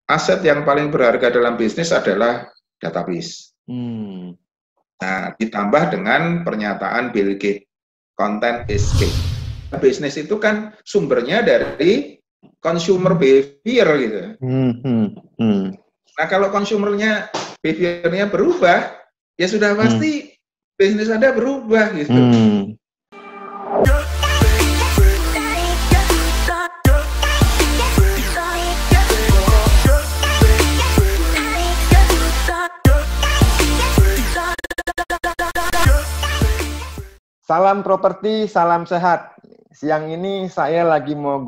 aset yang paling berharga dalam bisnis adalah database. Hmm. Nah, ditambah dengan pernyataan Bill Gates, content is king. Bisnis itu kan sumbernya dari consumer behavior gitu. Nah, kalau consumernya behaviornya berubah, ya sudah pasti bisnis Anda berubah gitu. Salam properti, salam sehat. Siang ini saya lagi mau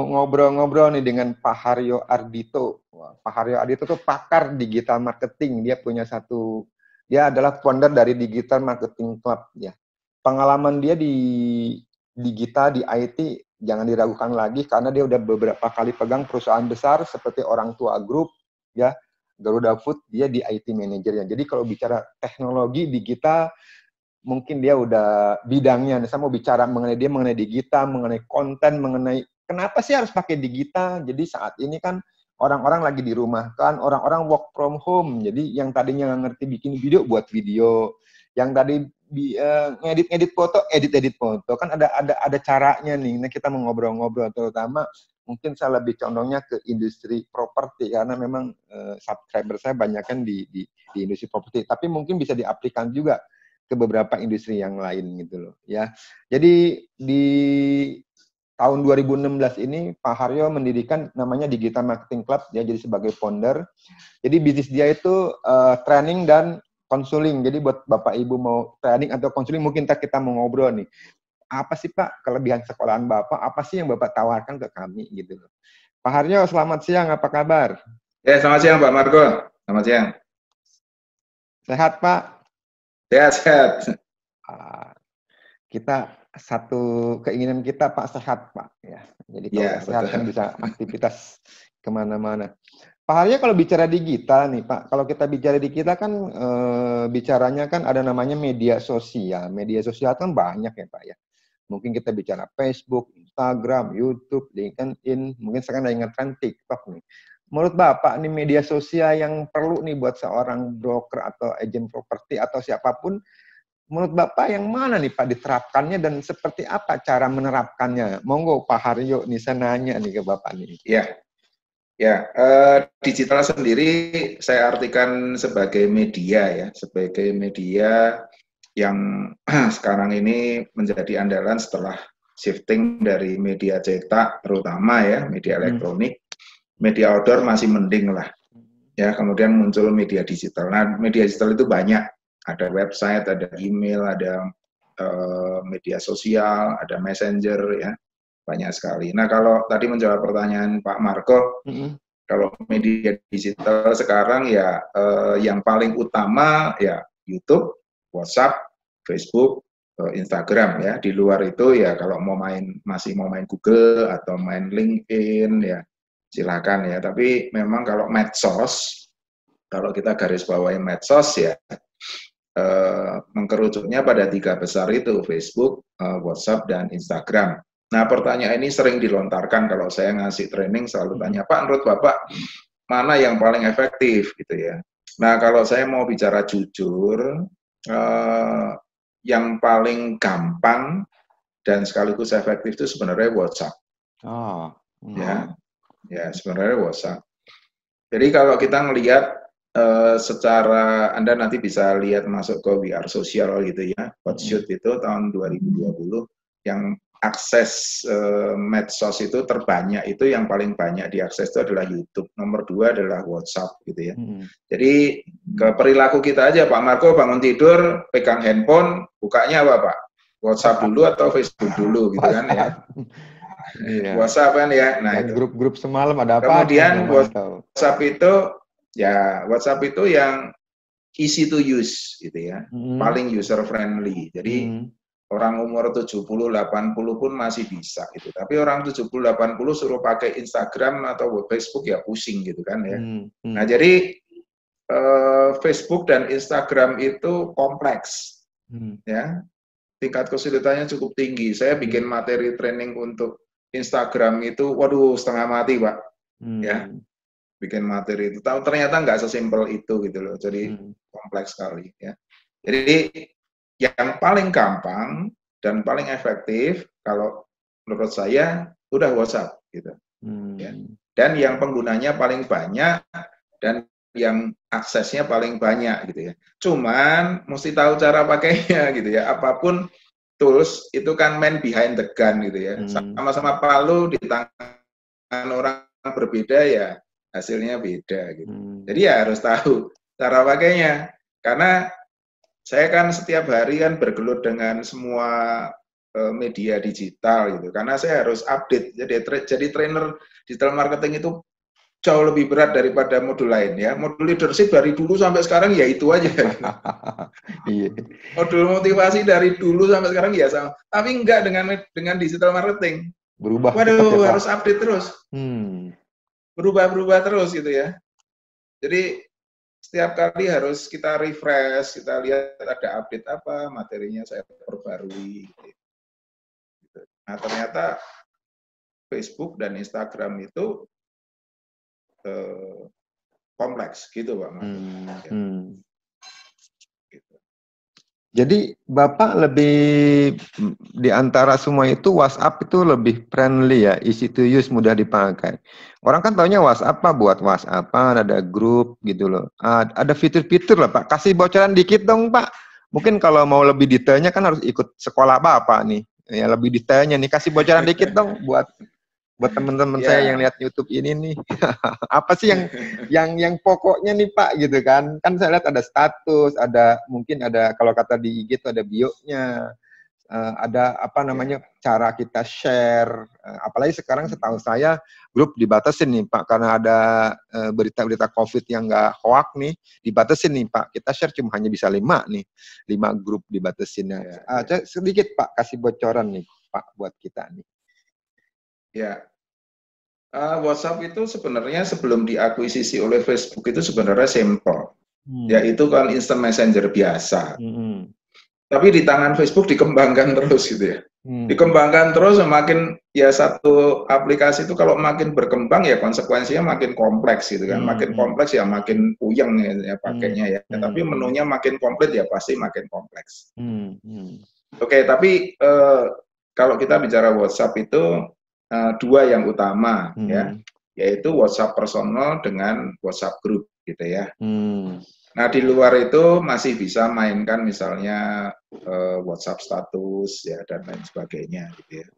ngobrol-ngobrol nih dengan Pak Haryo Ardito. Pak Haryo Ardito tuh pakar digital marketing. Dia adalah founder dari Digital Marketing Club. Ya. Pengalaman dia di digital, di IT, jangan diragukan lagi karena dia udah beberapa kali pegang perusahaan besar seperti Orang Tua Group, ya, Garuda Food, dia di IT manajernya. Jadi kalau bicara teknologi digital, mungkin dia udah bidangnya. Saya mau bicara mengenai digital, mengenai konten, mengenai kenapa sih harus pakai digital. Jadi saat ini kan orang-orang lagi di rumah kan, orang-orang work from home. Jadi yang tadinya nggak ngerti bikin video buat video, yang tadi ngedit foto, edit foto. Kan ada caranya nih. Nah, kita mau ngobrol-ngobrol terutama mungkin saya lebih condongnya ke industri properti karena memang subscriber saya banyak kan di industri properti. Tapi mungkin bisa diaplikasikan juga ke beberapa industri yang lain gitu loh ya. Jadi di tahun 2016 ini Pak Haryo mendirikan namanya Digital Marketing Club, dia jadi sebagai founder. Jadi bisnis dia itu training dan konseling. Jadi buat Bapak Ibu mau training atau konseling mungkin kita mau ngobrol nih. Apa sih Pak kelebihan sekolahan Bapak? Apa sih yang Bapak tawarkan ke kami gitu loh. Pak Haryo, selamat siang, apa kabar? Ya, selamat siang Pak Marco. Selamat siang. Sehat Pak? Sehat. Kita satu keinginan kita Pak sehat Pak ya. Jadi kalau sehat kan bisa aktivitas kemana-mana. Pak Haryo kalau bicara digital nih Pak, kalau kita bicara digital kan bicaranya kan ada namanya media sosial. Media sosial kan banyak ya Pak ya. Mungkin kita bicara Facebook, Instagram, YouTube, LinkedIn, mungkin sekarang ada ingat TikTok nih. Menurut Bapak nih media sosial yang perlu nih buat seorang broker atau agen properti atau siapapun, menurut Bapak yang mana nih Pak diterapkannya dan seperti apa cara menerapkannya? Monggo Pak Haryo nih saya nanya nih ke Bapak nih. Ya, digital sendiri saya artikan sebagai media ya, sebagai media yang sekarang ini menjadi andalan setelah shifting dari media cetak terutama ya, media elektronik, media outdoor masih mending lah. Ya, kemudian muncul media digital. Nah, media digital itu banyak. Ada website, ada email, ada media sosial, ada messenger ya. Banyak sekali. Nah, kalau tadi menjawab pertanyaan Pak Marco, kalau media digital sekarang ya yang paling utama ya YouTube, WhatsApp, Facebook, Instagram ya. Di luar itu ya kalau masih mau main Google atau main LinkedIn ya silakan ya. Tapi memang kalau medsos, kalau kita garis bawahi medsos ya mengkerucutnya pada 3 besar itu, Facebook, WhatsApp, dan Instagram. Nah, pertanyaan ini sering dilontarkan kalau saya ngasih training, selalu tanya, Pak, menurut Bapak, mana yang paling efektif gitu ya. Nah, kalau saya mau bicara jujur, yang paling gampang dan sekaligus efektif itu sebenarnya WhatsApp. Ya, sebenarnya WhatsApp. Jadi kalau kita ngelihat secara Anda nanti bisa lihat masuk ke WR Social gitu ya, Hotshoot itu tahun 2020 yang akses medsos itu terbanyak, itu yang paling banyak diakses itu adalah YouTube, nomor 2 adalah WhatsApp gitu ya. Jadi ke perilaku kita aja Pak Marco bangun tidur pegang handphone, bukanya apa Pak? WhatsApp dulu atau Facebook dulu gitu kan ya. WhatsApp kan ya. Nah, itu grup-grup semalam ada apa? Kemudian WhatsApp itu yang easy to use gitu ya, paling user friendly. Jadi orang umur 70-80 pun masih bisa gitu. Tapi orang 70-80 suruh pakai Instagram atau Facebook ya pusing gitu kan ya. Nah, jadi Facebook dan Instagram itu kompleks. Ya. Tingkat kesulitannya cukup tinggi. Saya bikin materi training untuk Instagram itu waduh setengah mati, Pak. Ya. bikin materi itu. Tahu ternyata nggak sesimpel itu gitu loh. Jadi kompleks sekali ya. Jadi yang paling gampang dan paling efektif kalau menurut saya udah WhatsApp gitu. Ya. Dan yang penggunanya paling banyak dan yang aksesnya paling banyak gitu ya. Cuman mesti tahu cara pakainya gitu ya. Apapun tools itu kan man behind the gun gitu ya. Sama-sama palu di tangan orang berbeda ya hasilnya beda gitu. Jadi ya harus tahu cara pakainya. Karena saya kan setiap hari kan bergelut dengan semua media digital gitu. Karena saya harus update. Jadi trainer digital marketing itu jauh lebih berat daripada modul lain ya. Modul leadership dari dulu sampai sekarang ya itu aja. Modul motivasi dari dulu sampai sekarang ya sama. Tapi enggak dengan digital marketing. Berubah. Waduh, harus update terus. Berubah-berubah terus gitu ya. Jadi setiap kali harus kita refresh, kita lihat ada update apa, materinya saya perbarui. Gitu. Nah ternyata Facebook dan Instagram itu kompleks gitu Pak. Gitu. Jadi Bapak lebih di antara semua itu WhatsApp itu lebih friendly ya, easy to use, mudah dipakai. Orang kan taunya WhatsApp apa buat WhatsApp, ada grup gitu loh. Ada fitur-fitur lah Pak. Kasih bocoran dikit dong Pak. Mungkin kalau mau lebih detailnya kan harus ikut sekolah Bapak nih. Ya lebih detailnya nih, kasih bocoran dikit dong buat teman-teman saya yang lihat YouTube ini nih. Apa sih yang pokoknya nih Pak gitu kan? Kan saya lihat ada status, ada mungkin ada kalau kata di IG itu ada bio-nya. Ada apa namanya cara kita share, apalagi sekarang setahu saya grup dibatasin nih Pak karena ada berita-berita COVID yang nggak hoax nih, dibatasin nih Pak, kita share cuma hanya bisa 5 nih, 5 grup dibatasin. Sedikit Pak kasih bocoran nih Pak buat kita nih. Ya, WhatsApp itu sebenarnya sebelum diakuisisi oleh Facebook itu sebenarnya simple, yaitu kan instant messenger biasa. Tapi di tangan Facebook dikembangkan terus gitu ya. Dikembangkan terus, semakin ya satu aplikasi itu kalau makin berkembang ya konsekuensinya makin kompleks gitu kan. Makin kompleks ya makin puyeng ya pakainya ya. Tapi menunya makin komplit ya pasti makin kompleks. Oke, tapi kalau kita bicara WhatsApp itu dua yang utama ya, yaitu WhatsApp personal dengan WhatsApp group gitu ya. Nah, di luar itu masih bisa mainkan misalnya WhatsApp status ya dan lain sebagainya gitu ya.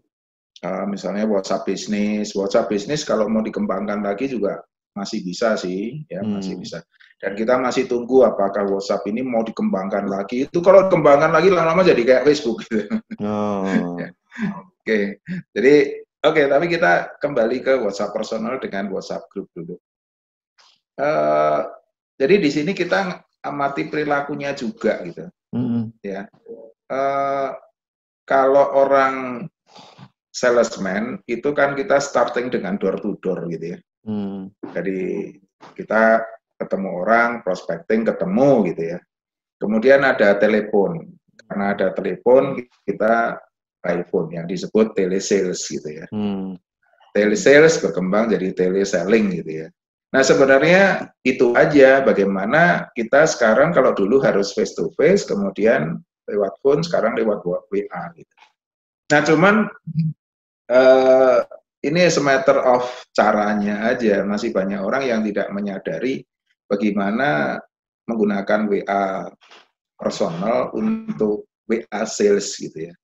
Misalnya WhatsApp bisnis kalau mau dikembangkan lagi juga masih bisa sih ya, masih bisa. Dan kita masih tunggu apakah WhatsApp ini mau dikembangkan lagi. Itu kalau dikembangkan lagi lama-lama jadi kayak Facebook gitu. Ya. Oke. Jadi tapi kita kembali ke WhatsApp personal dengan WhatsApp group dulu. Jadi di sini kita amati perilakunya juga gitu, ya. Kalau orang salesman itu kan kita starting dengan door to door gitu ya. Jadi kita ketemu orang, prospecting ketemu gitu ya. Kemudian ada telepon, karena ada telepon kita iPhone yang disebut telesales gitu ya. Telesales berkembang jadi teleselling gitu ya. Nah sebenarnya itu aja bagaimana kita sekarang kalau dulu harus face to face, kemudian lewat phone, sekarang lewat WA gitu. Nah cuman ini sematter of caranya aja, masih banyak orang yang tidak menyadari bagaimana menggunakan WA personal untuk WA sales gitu ya,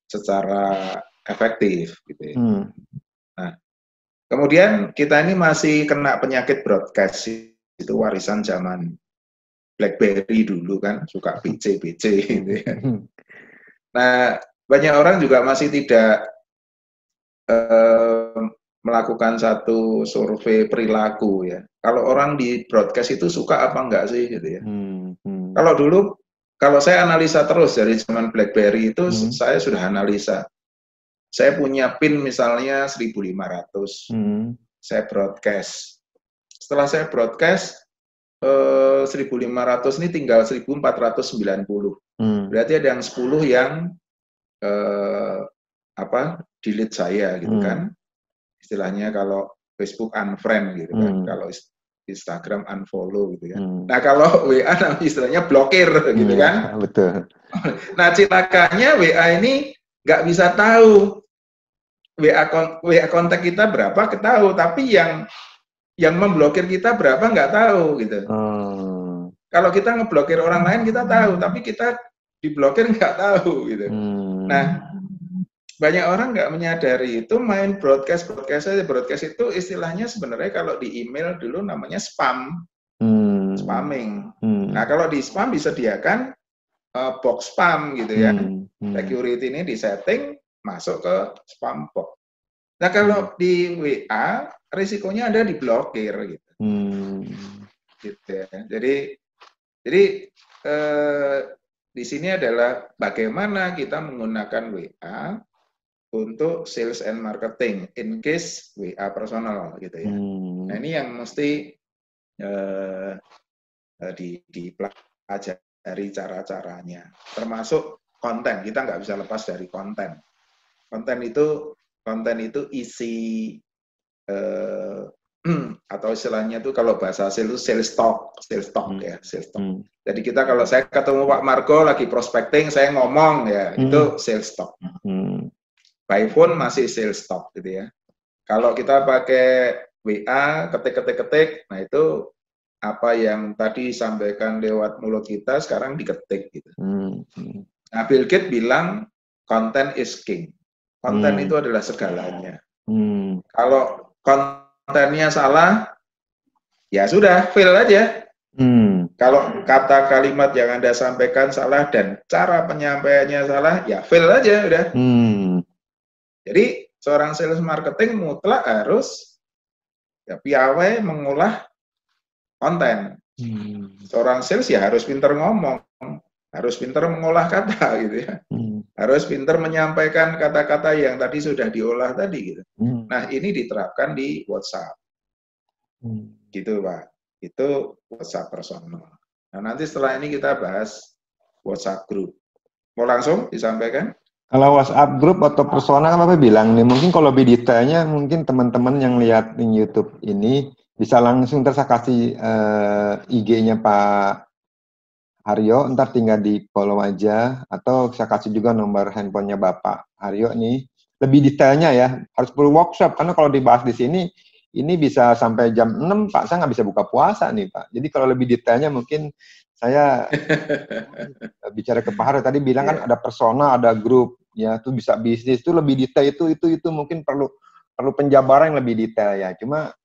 secara efektif gitu ya. Nah, kemudian kita ini masih kena penyakit broadcast, itu warisan zaman BlackBerry dulu kan, suka BC gitu ya. Nah, banyak orang juga masih tidak melakukan satu survei perilaku ya. Kalau orang di broadcast itu suka apa enggak sih gitu ya. Kalau dulu, kalau saya analisa terus dari zaman BlackBerry itu saya sudah analisa. Saya punya PIN misalnya 1.500, saya broadcast. Setelah saya broadcast, 1.500 ini tinggal 1.490. Berarti ada yang 10 yang delete saya gitu kan. Istilahnya kalau Facebook unfriend gitu kan. Kalau Instagram unfollow gitu ya. Nah kalau WA istilahnya blokir gitu kan. Betul. Nah cilakanya WA ini nggak bisa tahu WA kontak kita berapa ketahui, tapi yang memblokir kita berapa nggak tahu gitu. Kalau kita ngeblokir orang lain kita tahu, tapi kita diblokir nggak tahu gitu. Nah banyak orang nggak menyadari itu, main broadcast aja. Broadcast itu istilahnya sebenarnya kalau di email dulu namanya spam, spamming. Nah kalau di spam disediakan box spam gitu ya. Security ini disetting masuk ke spam box. Nah kalau di WA risikonya ada diblokir gitu. Gitu ya. Jadi di sini adalah bagaimana kita menggunakan WA untuk sales and marketing in case WA personal gitu ya. Nah ini yang mesti dipelajari cara-caranya, termasuk konten. Kita nggak bisa lepas dari konten. Konten itu isi atau istilahnya itu kalau bahasa sales itu sales talk ya, sales talk. Jadi kita kalau saya ketemu Pak Margo lagi prospecting, saya ngomong ya, itu sales talk. By phone masih sales talk gitu ya. Kalau kita pakai WA, ketik, nah itu apa yang tadi disampaikan lewat mulut kita sekarang diketik gitu. Nah, Bill Gates bilang content is king. Konten itu adalah segalanya. Kalau kontennya salah, ya sudah, fail aja. Kalau kata kalimat yang Anda sampaikan salah dan cara penyampaiannya salah, ya fail aja udah. Jadi seorang sales marketing mutlak harus ya piawai mengolah konten. Seorang sales ya harus pintar ngomong, harus pintar mengolah kata gitu ya. Harus pintar menyampaikan kata-kata yang tadi sudah diolah tadi gitu. Nah, ini diterapkan di WhatsApp. Gitu, Pak. Itu WhatsApp personal. Nah, nanti setelah ini kita bahas WhatsApp group. Mau langsung disampaikan? Kalau WhatsApp group atau personal kan Bapak bilang nih, mungkin kalau lebih detailnya mungkin teman-teman yang lihat di YouTube ini bisa langsung saya kasih IG-nya Pak Haryo, ntar tinggal di follow aja, atau saya kasih juga nomor handphonenya Bapak Haryo nih. Lebih detailnya ya, harus perlu workshop, karena kalau dibahas di sini, ini bisa sampai jam 6, Pak, saya nggak bisa buka puasa nih, Pak. Jadi kalau lebih detailnya mungkin saya bicara ke Pak Haryo, tadi bilang kan ada persona, ada grup, ya itu bisa bisnis, itu lebih detail, itu mungkin perlu penjabaran yang lebih detail ya. Cuma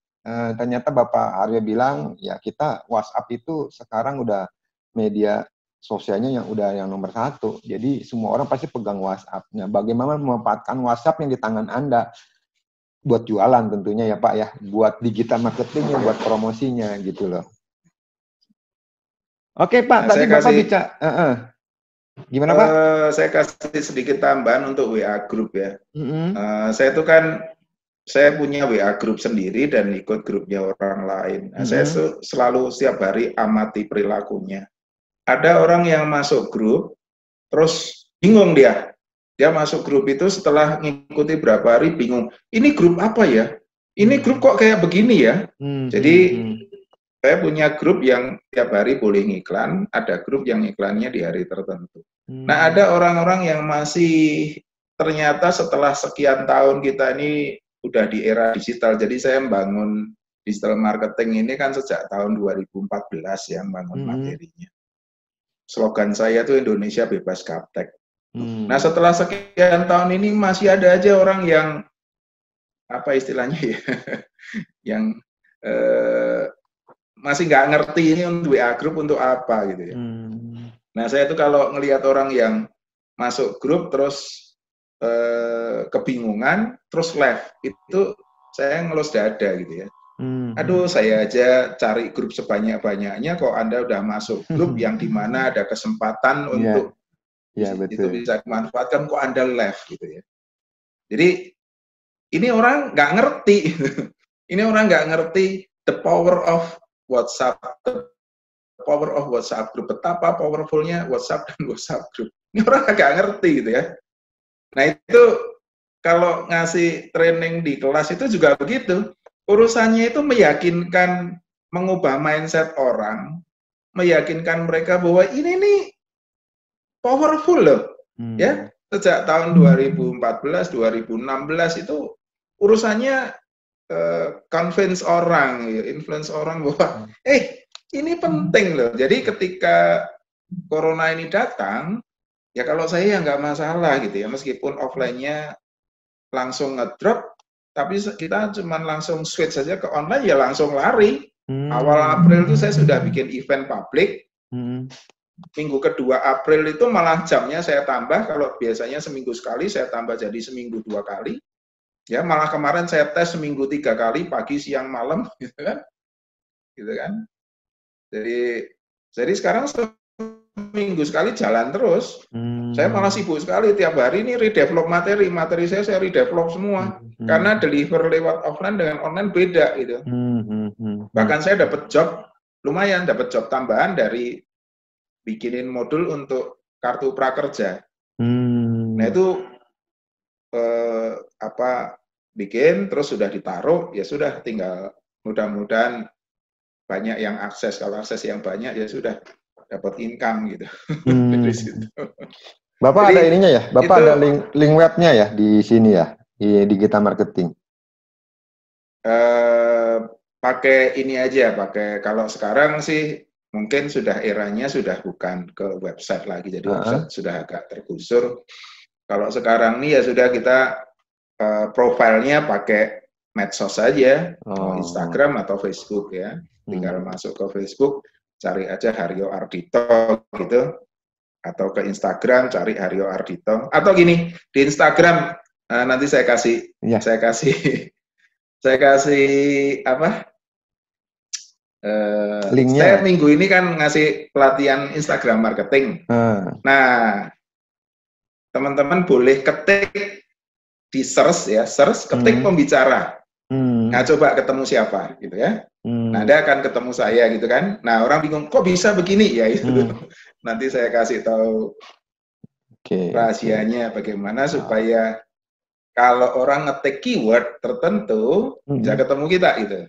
ternyata Bapak Haryo bilang, ya kita WhatsApp itu sekarang udah media sosialnya yang nomor 1. Jadi semua orang pasti pegang WhatsApp. Nah, bagaimana memanfaatkan WhatsApp yang di tangan Anda buat jualan tentunya ya Pak ya, buat digital marketingnya, buat promosinya gitu loh. Oke Pak, tadi Bapak bicara, gimana Pak? Saya kasih sedikit tambahan untuk WA group ya. Saya punya WA group sendiri dan ikut grupnya orang lain. Nah, saya selalu setiap hari amati perilakunya. Ada orang yang masuk grup, terus bingung dia. Dia masuk grup itu setelah ngikuti berapa hari bingung. Ini grup apa ya? Ini grup kok kayak begini ya? Jadi saya punya grup yang tiap hari boleh ngiklan, ada grup yang iklannya di hari tertentu. Nah, ada orang-orang yang masih ternyata setelah sekian tahun kita ini udah di era digital. Jadi saya membangun digital marketing ini kan sejak tahun 2014 ya, membangun materinya. Slogan saya itu Indonesia bebas gaptek. Nah, setelah sekian tahun ini masih ada aja orang yang apa istilahnya ya, yang masih nggak ngerti ini untuk WA group untuk apa gitu ya. Nah, saya itu kalau ngelihat orang yang masuk grup terus kebingungan, terus left, itu saya ngelus dada gitu ya. Aduh, saya aja cari grup sebanyak-banyaknya, kok Anda udah masuk grup yang dimana ada kesempatan untuk itu bisa dimanfaatkan, kok Anda left gitu ya. Jadi ini orang nggak ngerti, ini orang nggak ngerti the power of WhatsApp, the power of WhatsApp group, betapa powerfulnya WhatsApp dan WhatsApp group. Ini orang nggak ngerti gitu ya. Nah itu kalau ngasih training di kelas itu juga begitu. Urusannya itu meyakinkan mengubah mindset orang, meyakinkan mereka bahwa ini nih powerful loh. Ya, sejak tahun 2014, 2016 itu urusannya convince orang, influence orang bahwa ini penting loh. Jadi ketika corona ini datang, ya kalau saya ya nggak masalah gitu ya, meskipun offline-nya langsung ngedrop, tapi kita cuma langsung switch saja ke online, ya langsung lari. Awal April itu saya sudah bikin event publik. Minggu kedua April itu malah jamnya saya tambah, kalau biasanya seminggu sekali, saya tambah jadi seminggu 2 kali. Ya, malah kemarin saya tes seminggu 3 kali, pagi, siang, malam, gitu kan. Jadi sekarang seminggu sekali jalan terus. Saya malah sibuk sekali tiap hari ini redevelop materi saya redevelop semua. Karena deliver lewat offline dengan online beda gitu. Bahkan saya dapat job, lumayan dapat job tambahan dari bikinin modul untuk kartu prakerja. Nah itu bikin terus sudah ditaruh, ya sudah, tinggal mudah-mudahan banyak yang akses. Kalau akses yang banyak ya sudah dapat income gitu. Dari situ. Bapak jadi, ada ininya ya? Bapak itu, ada link webnya ya di sini ya, di Digital Marketing? Pakai ini aja, pakai, kalau sekarang sih mungkin sudah eranya sudah bukan ke website lagi, jadi website sudah agak tergusur. Kalau sekarang nih ya sudah kita profilnya pakai medsos saja, Instagram atau Facebook ya. Tinggal masuk ke Facebook, cari aja Haryo Ardhito gitu, atau ke Instagram cari Haryo Ardhito, atau gini, di Instagram nanti saya kasih apa? Linknya. Saya minggu ini kan ngasih pelatihan Instagram marketing. Nah, teman-teman boleh ketik di search ya, ketik pembicara. Nah, coba ketemu siapa gitu ya. Nah, Anda akan ketemu saya gitu kan. Nah, orang bingung, kok bisa begini? Ya itu. Nanti saya kasih tahu rahasianya bagaimana supaya kalau orang ngetik keyword tertentu bisa ketemu kita gitu.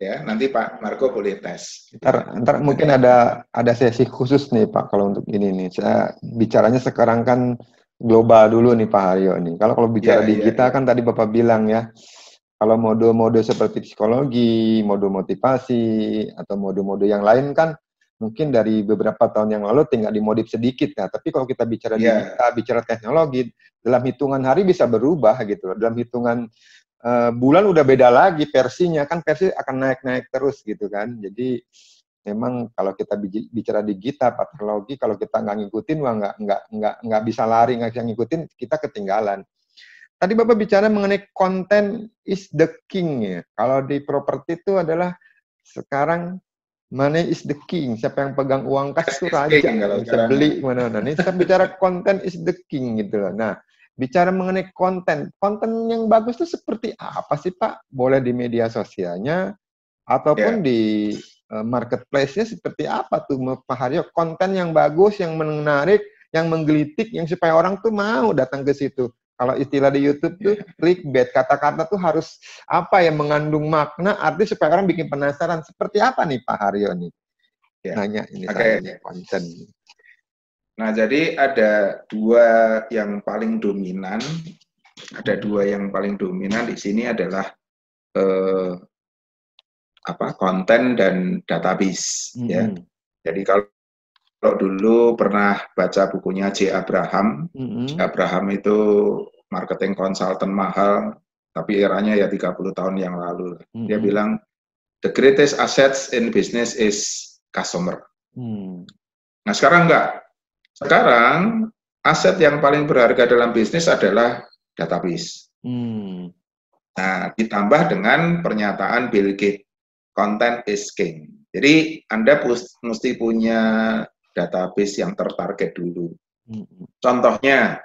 Ya, nanti Pak Marco boleh tes. Ntar mungkin ada sesi khusus nih Pak kalau untuk ini nih. Saya bicaranya sekarang kan global dulu nih Pak Haryo nih. Kalau bicara digital kan tadi Bapak bilang ya, kalau mode-mode seperti psikologi, mode motivasi, atau mode-mode yang lain kan mungkin dari beberapa tahun yang lalu tinggal dimodif sedikit. Nah, tapi kalau kita bicara digital, bicara teknologi, dalam hitungan hari bisa berubah gitu. Dalam hitungan bulan udah beda lagi versinya, kan versi akan naik-naik terus gitu kan. Jadi memang kalau kita bicara digital, teknologi, kalau kita nggak ngikutin, nggak bisa lari, nggak bisa ngikutin, kita ketinggalan. Tadi Bapak bicara mengenai content is the king ya. Kalau di properti itu adalah sekarang money is the king. Siapa yang pegang uang kas itu raja. Bisa beli mana-mana. Ini kita bicara content is the king gitu loh. Nah, bicara mengenai konten yang bagus itu seperti apa sih Pak? Boleh di media sosialnya ataupun di marketplace-nya seperti apa tuh Pak Haryo? Konten yang bagus, yang menarik, yang menggelitik, yang supaya orang tuh mau datang ke situ. Kalau istilah di YouTube tuh clickbait, kata-kata tuh harus apa ya, mengandung makna, arti supaya orang bikin penasaran. Seperti apa nih Pak Haryo nih? Nanya ini saya konten. Nah, jadi ada dua yang paling dominan. Ada dua yang paling dominan di sini adalah konten dan database. Ya. Jadi kalau dulu pernah baca bukunya J. Abraham. Abraham itu marketing consultant mahal, tapi eranya ya 30 tahun yang lalu. Dia bilang, the greatest assets in business is customer. Nah, sekarang enggak. Sekarang, aset yang paling berharga dalam bisnis adalah database. Nah, ditambah dengan pernyataan Bill Gates, content is king. Jadi, Anda mesti punya database yang tertarget dulu. Contohnya,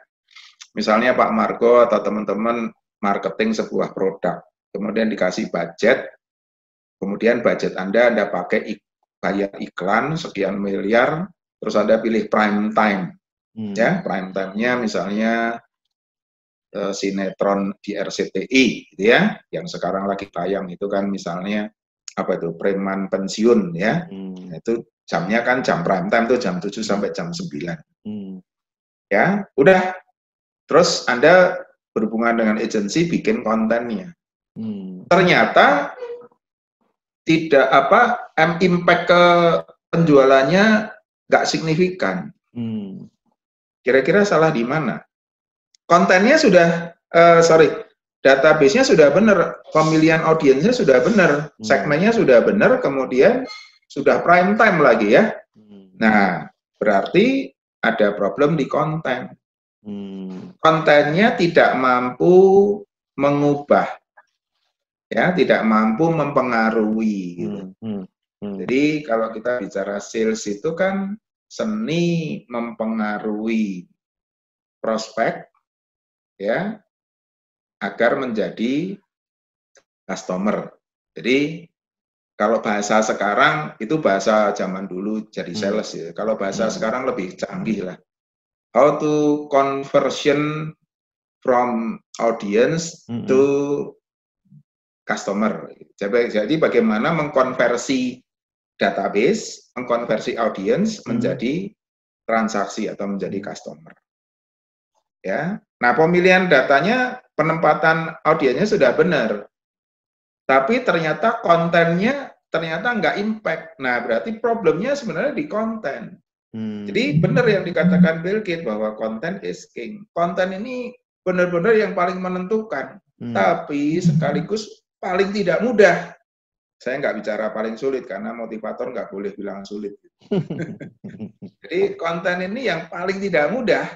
misalnya Pak Marco atau teman-teman marketing sebuah produk, kemudian dikasih budget, kemudian budget Anda pakai bayar iklan sekian miliar, terus Anda pilih prime time. Ya, prime time-nya misalnya sinetron di RCTI gitu ya, yang sekarang lagi tayang itu kan misalnya apa itu preman pensiun ya. Nah, itu jamnya kan jam prime time tuh jam 7 sampai jam 9. Ya, udah. Terus Anda berhubungan dengan agensi bikin kontennya. Ternyata tidak impact ke penjualannya nggak signifikan. Kira-kira salah di mana? Kontennya sudah, database-nya sudah benar, pemilihan audiensnya sudah benar, segmennya sudah benar, kemudian sudah prime time lagi ya. Nah, berarti ada problem di konten. Kontennya tidak mampu mengubah, ya, tidak mampu mempengaruhi. Gitu. Jadi kalau kita bicara sales itu kan seni mempengaruhi prospek, ya, agar menjadi customer. Jadi kalau bahasa sekarang itu bahasa zaman dulu jadi sales ya. Kalau bahasa sekarang lebih canggih lah. How to conversion from audience to customer. Jadi bagaimana mengkonversi database, mengkonversi audience menjadi transaksi atau menjadi customer. Ya. Nah, pemilihan datanya, penempatan audiensnya sudah benar. Tapi ternyata kontennya ternyata nggak impact. Nah, berarti problemnya sebenarnya di konten. Jadi benar yang dikatakan Bill Gates bahwa content is king. Konten ini benar-benar yang paling menentukan, tapi sekaligus paling tidak mudah. Saya nggak bicara paling sulit karena motivator nggak boleh bilang sulit. Jadi konten ini yang paling tidak mudah.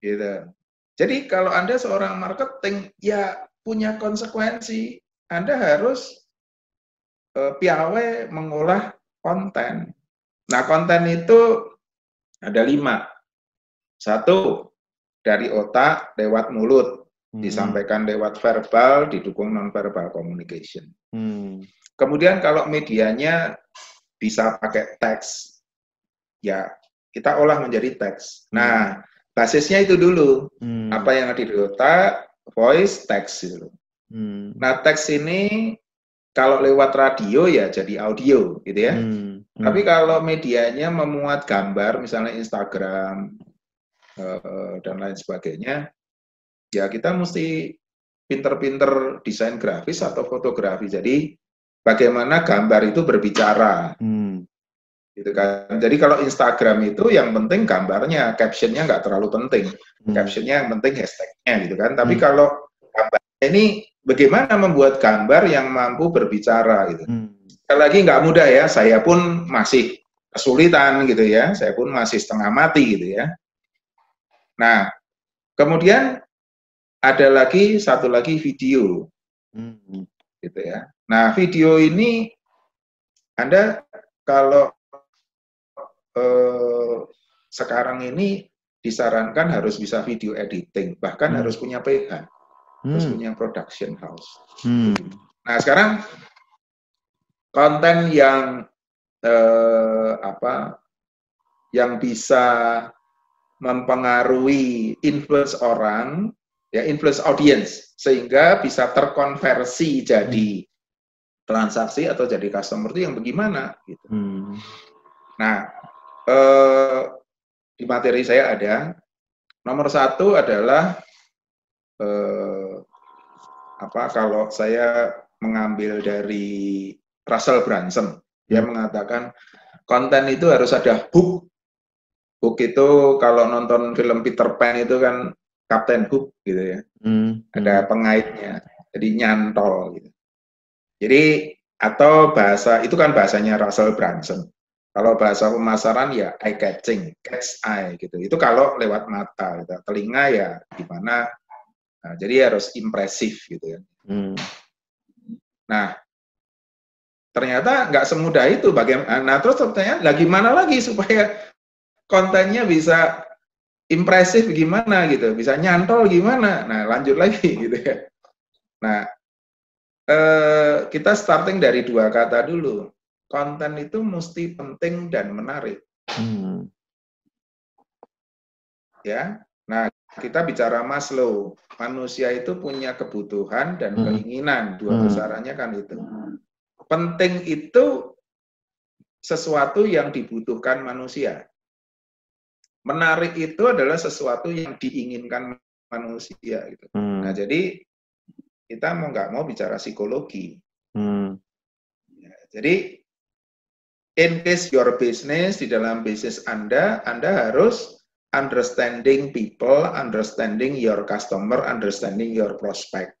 Gitu. Jadi kalau Anda seorang marketing, ya punya konsekuensi. Anda harus piawai mengolah konten. Nah, konten itu ada 5. 1, dari otak lewat mulut, disampaikan lewat verbal, didukung non-verbal communication. Kemudian kalau medianya bisa pakai teks, ya kita olah menjadi teks. Nah, basisnya itu dulu. Apa yang ada di otak, voice, teks gitu. Nah, teks ini kalau lewat radio ya jadi audio gitu ya. Tapi kalau medianya memuat gambar, misalnya Instagram dan lain sebagainya, ya kita mesti pinter-pinter desain grafis atau fotografi. Jadi bagaimana gambar itu berbicara. Gitu kan. Jadi kalau Instagram itu yang penting gambarnya, captionnya nggak terlalu penting. Captionnya yang penting hashtagnya gitu kan. Tapi kalau gambarnya ini bagaimana membuat gambar yang mampu berbicara gitu. Sekali lagi nggak mudah ya, saya pun masih kesulitan gitu ya, saya pun masih setengah mati gitu ya. Nah, kemudian ada lagi satu lagi video, gitu ya. Nah, video ini Anda kalau sekarang ini disarankan harus bisa video editing, bahkan harus punya PH, harus punya production house. Nah, sekarang konten yang yang bisa mempengaruhi influence orang, ya influence audience, sehingga bisa terkonversi jadi transaksi atau jadi customer itu yang bagaimana? Gitu. Nah, di materi saya ada nomor 1 adalah kalau saya mengambil dari Russell Brunson, dia mengatakan konten itu harus ada hook. Hook itu kalau nonton film Peter Pan itu kan Captain Hook gitu ya. Ada pengaitnya. Jadi nyantol gitu. Jadi atau bahasa itu kan bahasanya Russell Brunson. Kalau bahasa pemasaran ya eye catching, catch eye gitu. Itu kalau lewat mata gitu. Telinga ya gimana. Nah, jadi harus impresif gitu ya. Nah, ternyata nggak semudah itu. Nah, terus pertanyaan, gimana lagi supaya kontennya bisa impresif gimana gitu, bisa nyantol gimana? Nah, lanjut lagi gitu ya. Nah, kita starting dari 2 kata dulu. Konten itu mesti penting dan menarik. Ya. Nah, kita bicara Maslow. Manusia itu punya kebutuhan dan keinginan, 2 besarannya kan itu. penting itu sesuatu yang dibutuhkan manusia. Menarik itu adalah sesuatu yang diinginkan manusia. Gitu. Nah, jadi kita mau nggak mau bicara psikologi. Ya, jadi, in case your business, di dalam bisnis Anda harus understanding people, understanding your customer, understanding your prospect.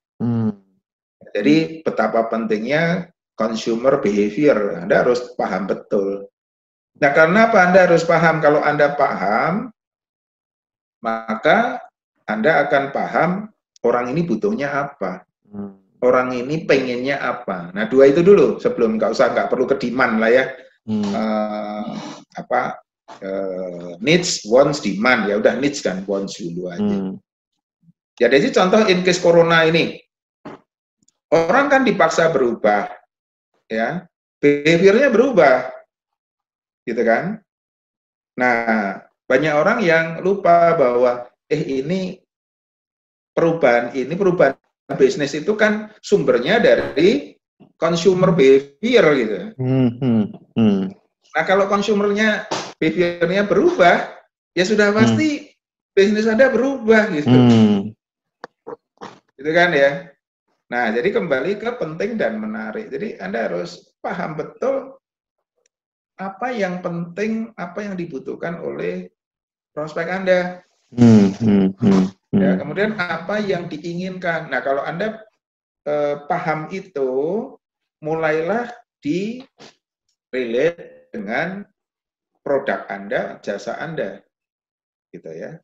Jadi, betapa pentingnya consumer behavior, Anda harus paham betul. Nah, karena apa Anda harus paham? Kalau Anda paham, maka Anda akan paham orang ini butuhnya apa, orang ini pengennya apa. Nah, dua itu dulu sebelum nggak perlu ke demand lah ya. Needs, wants, demand, ya udah needs dan wants dulu aja. Ya, jadi contoh in case corona ini, orang kan dipaksa berubah, ya, behaviornya berubah, gitu kan? Nah, banyak orang yang lupa bahwa ini perubahan bisnis itu kan sumbernya dari consumer behavior gitu. Nah, kalau consumernya behaviornya berubah, ya sudah pasti bisnis Anda berubah gitu. Gitu kan ya. Nah, jadi kembali ke penting dan menarik. Jadi Anda harus paham betul apa yang penting, apa yang dibutuhkan oleh prospek Anda. Ya, kemudian apa yang diinginkan. Nah, kalau Anda paham itu, mulailah di relate dengan produk Anda, jasa Anda. Gitu ya.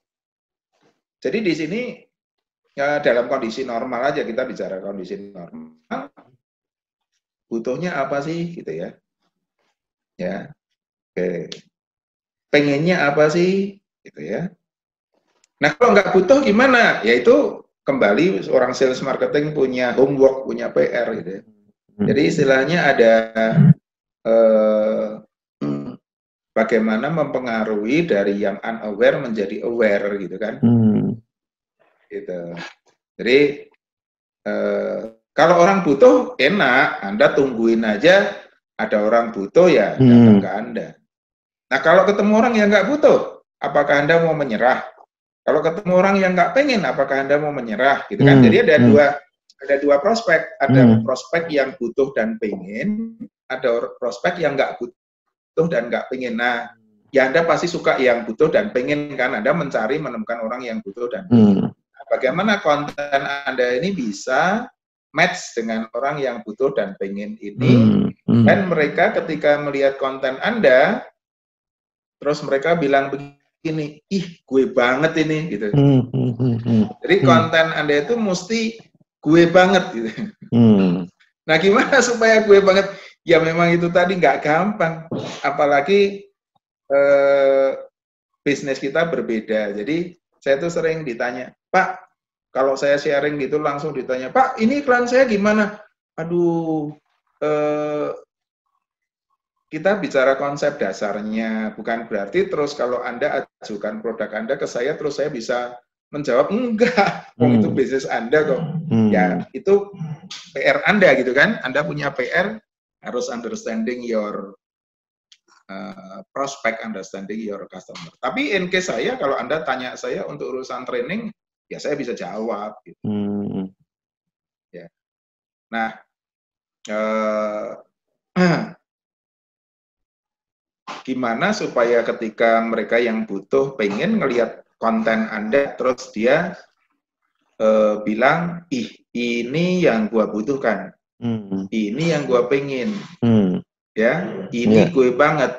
Jadi di sini ya, dalam kondisi normal aja, kita bicara kondisi normal, butuhnya apa sih gitu ya. Ya. Oke. Pengennya apa sih gitu ya. Nah, kalau nggak butuh gimana? Ya itu kembali orang sales marketing punya homework, punya PR gitu ya. Jadi istilahnya ada bagaimana mempengaruhi dari yang unaware menjadi aware gitu kan. Gitu. Jadi kalau orang butuh enak, Anda tungguin aja ada orang butuh ya datang ke Anda. Nah, kalau ketemu orang yang nggak butuh, apakah Anda mau menyerah? Kalau ketemu orang yang nggak pengen, apakah Anda mau menyerah? Gitu kan? Jadi ada dua prospek. Ada prospek yang butuh dan pengen, ada prospek yang nggak butuh dan nggak pengen. Nah, ya Anda pasti suka yang butuh dan pengen kan? Anda menemukan orang yang butuh dan pengen. Nah, bagaimana konten Anda ini bisa match dengan orang yang butuh dan pengen ini? Dan mereka ketika melihat konten Anda, terus mereka bilang begini, ih gue banget ini gitu. Jadi konten Anda itu mesti gue banget gitu. Nah, gimana supaya gue banget? Ya memang itu tadi nggak gampang. Apalagi bisnis kita berbeda. Jadi saya tuh sering ditanya, Pak, kalau saya sharing gitu langsung ditanya, Pak, ini iklan saya gimana? Aduh, kita bicara konsep dasarnya, bukan berarti terus kalau Anda ajukan produk Anda ke saya, terus saya bisa menjawab, enggak, itu bisnis Anda kok. Ya, itu PR Anda gitu kan, Anda punya PR, harus understanding your prospect, understanding your customer. Tapi in case saya, kalau Anda tanya saya untuk urusan training, ya saya bisa jawab. Gitu. Ya. Nah, gimana supaya ketika mereka yang butuh pengen ngelihat konten Anda, terus dia bilang, ih ini yang gua butuhkan, ini yang gua pengen, ya, ini gue banget,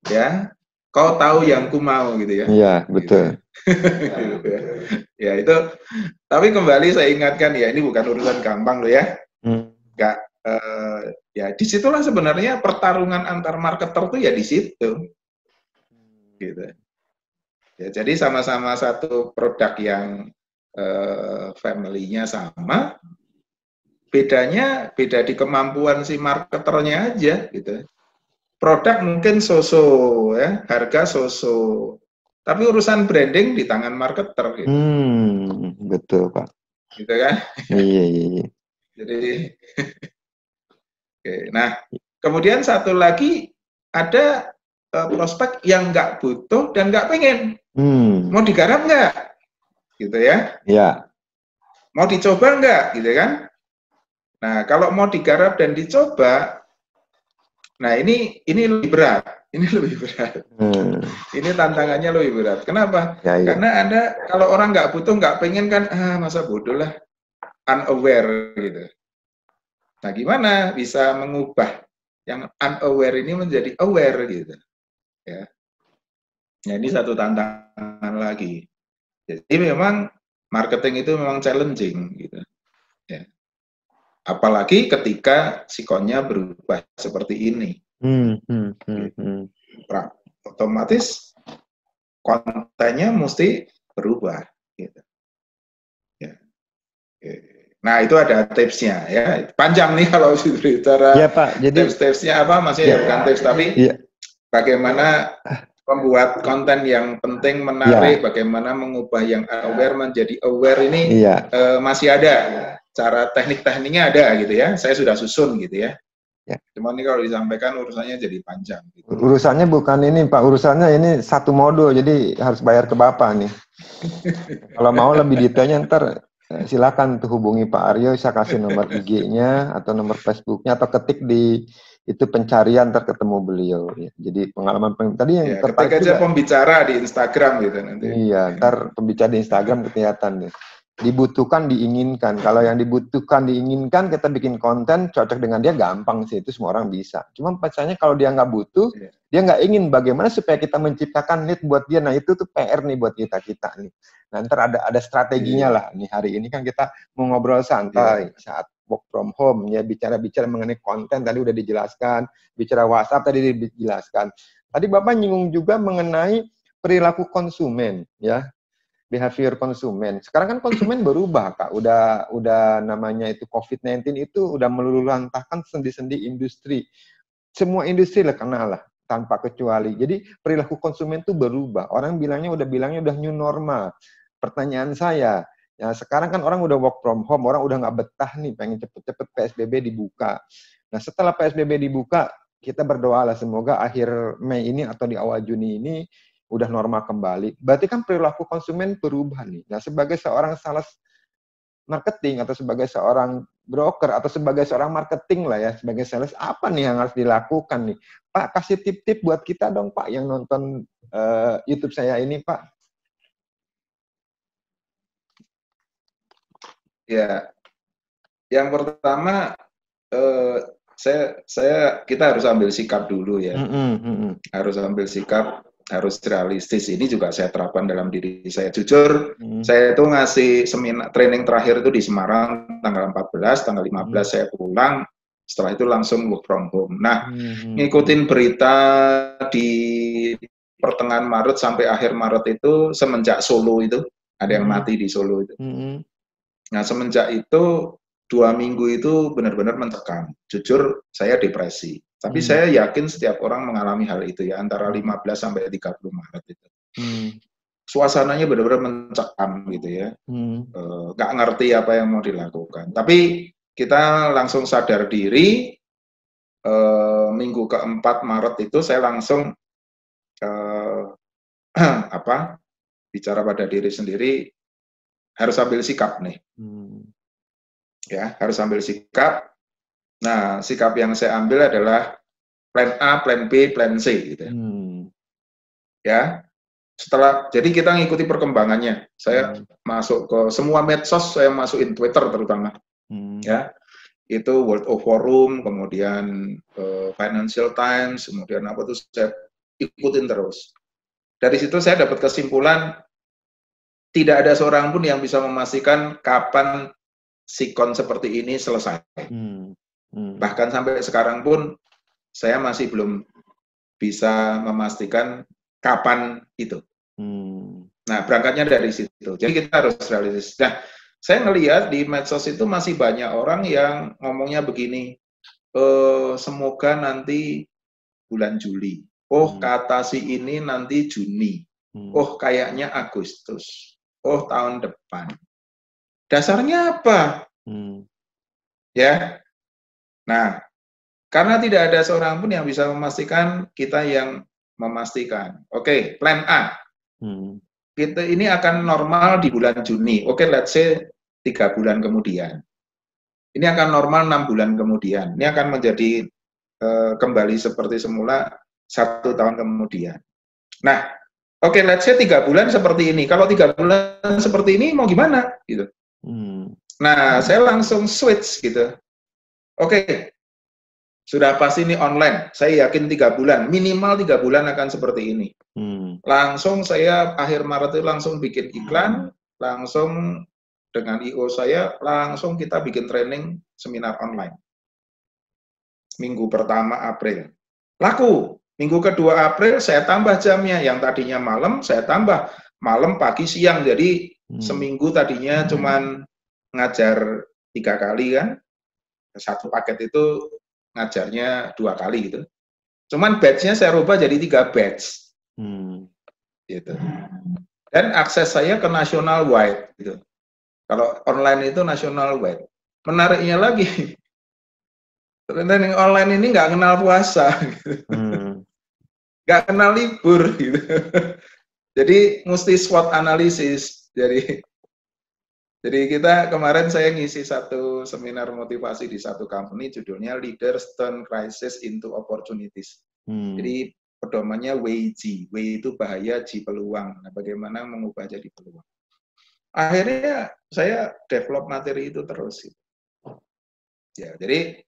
ya, kau tahu yang ku mau gitu ya. Iya, betul. Gitu. Ya itu, tapi kembali saya ingatkan ya, ini bukan urusan gampang loh ya, nggak. Ya disitulah sebenarnya pertarungan antar marketer tuh ya di situ, gitu. Ya, jadi sama-sama satu produk yang family-nya sama, bedanya beda di kemampuan si marketernya aja, gitu. Produk mungkin so-so ya, harga so-so, tapi urusan branding di tangan marketer, gitu. Betul Pak. Gitu kan? Iya. Jadi Oke. Nah, kemudian satu lagi ada prospek yang nggak butuh dan nggak pengen. Mau digarap nggak? Gitu ya. Ya. Mau dicoba nggak? Gitu kan. Nah, kalau mau digarap dan dicoba, nah ini lebih berat. Ini lebih berat. Ini tantangannya lebih berat. Kenapa? Ya, ya. Karena Anda, kalau orang nggak butuh, nggak pengen kan, masa bodoh lah, unaware gitu. Nah, gimana bisa mengubah yang unaware ini menjadi aware gitu. Ya. Nah, ini satu tantangan lagi. Jadi memang marketing itu memang challenging gitu. Ya. Apalagi ketika sikonnya berubah seperti ini. Otomatis kontennya mesti berubah gitu. Ya. Nah, itu ada tipsnya ya. Panjang nih kalau bicara ya, Pak. Jadi tips-tipsnya apa masih ya, bukan tips tapi bagaimana membuat konten yang penting, menarik, bagaimana mengubah yang aware menjadi aware ini masih ada. Cara teknik-tekniknya ada gitu ya. Saya sudah susun gitu ya. Cuma ini kalau disampaikan urusannya jadi panjang. Gitu. Urusannya bukan ini Pak, urusannya ini satu modul, jadi harus bayar ke Bapak nih. Kalau mau lebih detailnya ntar silakan tuh hubungi Pak Aryo, saya kasih nomor IG-nya atau nomor Facebook-nya atau ketik di itu pencarian ntar ketemu beliau. Ya. Jadi pengalaman tadi yang ketik aja juga, pembicara di Instagram gitu nanti. Iya, ntar pembicara di Instagram kelihatan deh. Dibutuhkan, diinginkan. Kalau yang dibutuhkan, diinginkan, kita bikin konten cocok dengan dia gampang sih, itu semua orang bisa. Cuma pasalnya kalau dia nggak butuh, dia nggak ingin, bagaimana supaya kita menciptakan need buat dia. Nah itu tuh PR nih buat kita nih. Nah ntar ada strateginya lah. Nih hari ini kan kita mau ngobrol santai saat work from home, ya bicara-bicara mengenai konten tadi udah dijelaskan, bicara WhatsApp tadi dijelaskan. Tadi Bapak nyinggung juga mengenai perilaku konsumen, ya. Behavior konsumen. Sekarang kan konsumen berubah, Kak. Udah namanya itu COVID-19 itu udah meluluhlantahkan sendi-sendi industri. Semua industri lah kena lah, tanpa kecuali. Jadi perilaku konsumen itu berubah. Orang bilangnya udah new normal. Pertanyaan saya, ya sekarang kan orang udah work from home, orang udah nggak betah nih, pengen cepet-cepet PSBB dibuka. Nah setelah PSBB dibuka, kita berdoa lah semoga akhir Mei ini atau di awal Juni ini udah normal kembali. Berarti kan perilaku konsumen berubah nih. Nah, sebagai seorang sales marketing atau sebagai seorang broker atau sebagai seorang marketing lah ya, sebagai sales, apa nih yang harus dilakukan nih? Pak, kasih tip-tip buat kita dong, Pak, yang nonton YouTube saya ini, Pak. Ya, yang pertama kita harus ambil sikap dulu ya. Harus ambil sikap, harus realistis. Ini juga saya terapkan dalam diri saya. Jujur, saya itu ngasih seminar training terakhir itu di Semarang tanggal 14, tanggal 15 saya pulang. Setelah itu langsung work from home. Nah, ngikutin berita di pertengahan Maret sampai akhir Maret itu semenjak Solo itu ada yang mati di Solo itu. Nah, semenjak itu 2 minggu itu benar-benar mencekam. Jujur, saya depresi. Tapi saya yakin setiap orang mengalami hal itu ya, antara 15 sampai 30 Maret itu. Suasananya benar-benar mencekam gitu ya. Nggak ngerti apa yang mau dilakukan. Tapi kita langsung sadar diri, minggu keempat Maret itu saya langsung bicara pada diri sendiri, harus ambil sikap nih. Ya, harus ambil sikap. Nah, sikap yang saya ambil adalah plan A, plan B, plan C gitu. Ya. Jadi kita ngikuti perkembangannya. Saya masuk ke semua medsos, saya masukin Twitter terutama. Ya. Itu World of Forum, kemudian Financial Times, kemudian apa tuh saya ikutin terus. Dari situ saya dapat kesimpulan tidak ada seorang pun yang bisa memastikan kapan sikon seperti ini selesai. Bahkan sampai sekarang pun saya masih belum bisa memastikan kapan itu. Nah, berangkatnya dari situ. Jadi kita harus realistis. Nah, saya ngelihat di medsos itu masih banyak orang yang ngomongnya begini, semoga nanti bulan Juli. Oh, kata si ini nanti Juni. Oh, kayaknya Agustus. Oh, tahun depan. Dasarnya apa? Ya. Nah, Karena tidak ada seorang pun yang bisa memastikan, kita yang memastikan. Oke, plan A. Kita ini akan normal di bulan Juni. Oke, let's say 3 bulan kemudian. Ini akan normal 6 bulan kemudian. Ini akan menjadi kembali seperti semula 1 tahun kemudian. Nah, oke, let's say 3 bulan seperti ini. Kalau 3 bulan seperti ini mau gimana? Gitu. Nah, saya langsung switch gitu. Oke, sudah pasti ini online. Saya yakin 3 bulan, minimal 3 bulan akan seperti ini. Langsung saya akhir Maret itu langsung bikin iklan, langsung dengan IO saya, langsung kita bikin training seminar online. Minggu pertama April. Laku. Minggu kedua April saya tambah jamnya. Yang tadinya malam, saya tambah malam, pagi, siang. Jadi seminggu tadinya cuman ngajar 3 kali kan. Satu paket itu ngajarnya 2 kali gitu. Cuman batch-nya saya rubah jadi 3 batch. Gitu. Dan akses saya ke nasional wide gitu. Kalau online itu nasional wide. Menariknya lagi, training online ini nggak kenal puasa, gitu. Nggak kenal libur, gitu. Jadi mesti SWOT analisis. Jadi kita kemarin saya ngisi satu seminar motivasi di satu company, judulnya Leaders Turn Crisis into Opportunities. Jadi pedomannya WG. W itu bahaya, G peluang. Nah, bagaimana mengubah jadi peluang. Akhirnya saya develop materi itu terus. Ya, jadi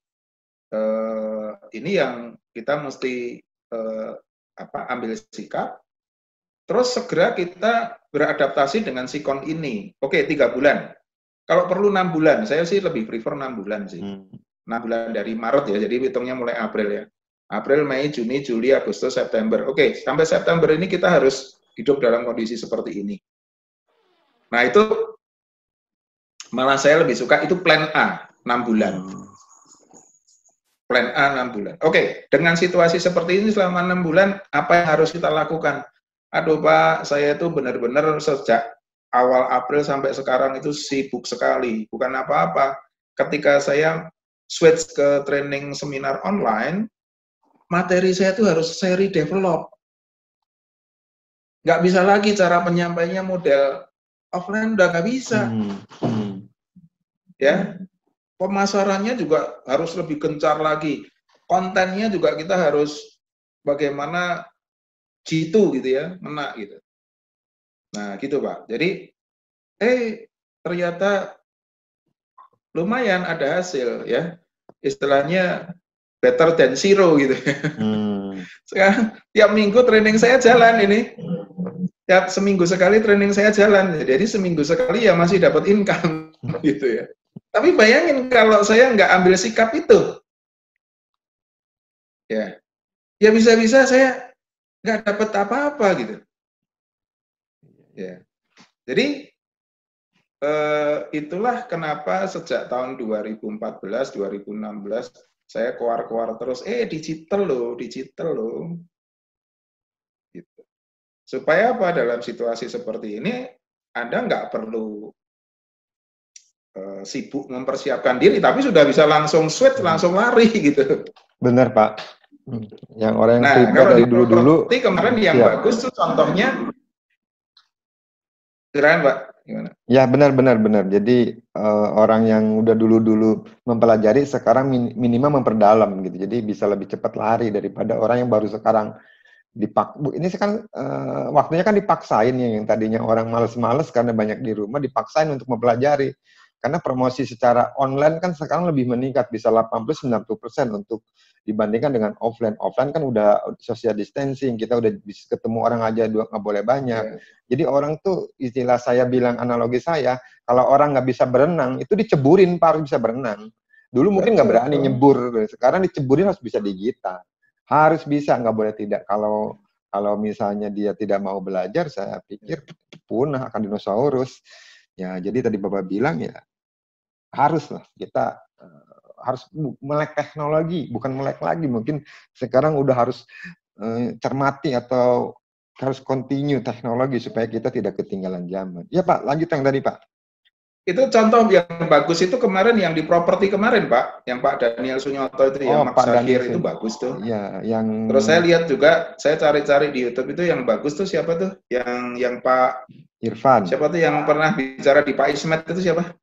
ini yang kita mesti ambil sikap. Terus segera kita beradaptasi dengan sikon ini. Oke, 3 bulan. Kalau perlu 6 bulan, saya sih lebih prefer 6 bulan sih. 6 bulan dari Maret ya, jadi hitungnya mulai April ya. April, Mei, Juni, Juli, Agustus, September. Oke, sampai September ini kita harus hidup dalam kondisi seperti ini. Nah itu malah saya lebih suka itu plan A, 6 bulan. Plan A 6 bulan. Oke, dengan situasi seperti ini selama 6 bulan, apa yang harus kita lakukan? Aduh Pak, saya itu benar-benar sejak awal April sampai sekarang itu sibuk sekali. Bukan apa-apa. Ketika saya switch ke training seminar online, materi saya itu harus saya redevelop. Nggak bisa lagi cara penyampaiannya model offline, udah nggak bisa. Ya, pemasarannya juga harus lebih gencar lagi. Kontennya juga kita harus bagaimana jitu gitu ya, ngena gitu. Nah, gitu Pak. Jadi, ternyata lumayan ada hasil ya. Istilahnya better than zero gitu. Sekarang tiap minggu training saya jalan ini. Tiap seminggu sekali training saya jalan. Jadi seminggu sekali ya masih dapat income gitu ya. Tapi bayangin kalau saya nggak ambil sikap itu. Ya bisa-bisa saya nggak dapat apa-apa gitu. Ya. Jadi itulah kenapa sejak tahun 2014, 2016 saya keluar-keluar terus, digital loh. Gitu. Supaya apa dalam situasi seperti ini, Anda nggak perlu sibuk mempersiapkan diri, tapi sudah bisa langsung switch, langsung lari gitu. Benar Pak. Yang orang yang kalau dari dulu-dulu. Kemarin yang bagus tuh contohnya, keren Pak. Gimana? Ya benar. Jadi orang yang udah dulu mempelajari sekarang minimal memperdalam gitu. Jadi bisa lebih cepat lari daripada orang yang baru sekarang ini sekarang waktunya kan dipaksain ya, yang tadinya orang males-males karena banyak di rumah dipaksain untuk mempelajari. Karena promosi secara online kan sekarang lebih meningkat, bisa 80-90% untuk dibandingkan dengan offline. Offline kan udah social distancing, kita udah bisa ketemu orang aja, nggak boleh banyak. Jadi orang tuh, istilah saya bilang, analogi saya, kalau orang nggak bisa berenang, itu diceburin Pak, harus bisa berenang. Dulu mungkin nggak berani nyebur, sekarang diceburin harus bisa digita. Harus bisa, nggak boleh tidak. Kalau misalnya dia tidak mau belajar, saya pikir punah, akan dinosaurus. Ya, jadi tadi Bapak bilang ya, haruslah kita harus melek teknologi, bukan melek lagi. Mungkin sekarang udah harus cermati atau harus continue teknologi supaya kita tidak ketinggalan zaman. Ya Pak, lanjut yang tadi Pak. Itu contoh yang bagus itu kemarin yang di properti kemarin, Pak. Yang Pak Daniel Sunyoto itu yang Oh, Pak Maksakir Daniel. itu bagus tuh. Ya, yang Terus saya lihat juga, saya cari-cari di YouTube itu yang bagus tuh siapa tuh? Yang Pak Irfan. siapa tuh yang pernah bicara di Pak Ismet itu siapa?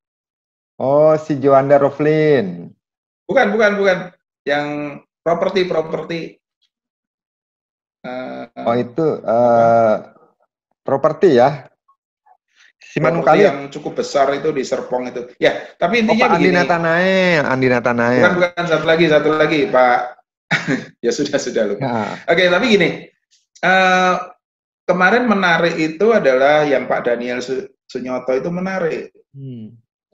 Oh, si Joanda Roflin. Bukan. Yang properti. Oh, itu properti ya. Simanung Properti Khalid. yang cukup besar itu di Serpong itu. Ya, tapi intinya Pak begini. Andi Natanae. Bukan satu lagi, Pak. Ya sudah lupa. Ya. Oke, tapi gini. Kemarin menarik itu adalah yang Pak Daniel Sunyoto itu menarik.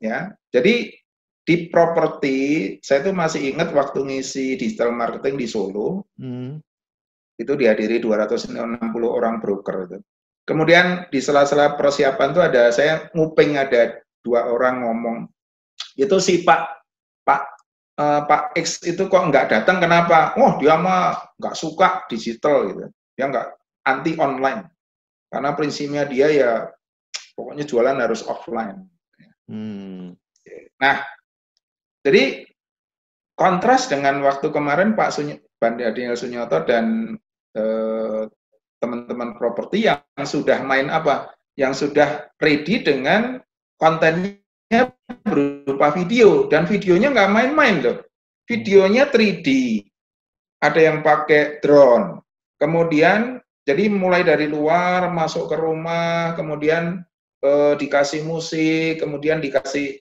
Ya. Jadi di properti, saya tuh masih ingat waktu ngisi digital marketing di Solo. Itu dihadiri 260 orang broker itu. Kemudian di sela-sela persiapan tuh ada saya nguping ada 2 orang ngomong. Itu si Pak X itu kok nggak datang, kenapa? Oh, dia mah nggak suka digital gitu. Dia nggak, anti online. Karena prinsipnya dia ya pokoknya jualan harus offline. Nah, jadi kontras dengan waktu kemarin Pak Daniel Sunyoto dan teman-teman properti yang sudah main apa? Yang sudah ready dengan kontennya berupa video, dan videonya nggak main-main loh. Videonya 3D, ada yang pakai drone, kemudian jadi mulai dari luar masuk ke rumah, kemudian dikasih musik, kemudian dikasih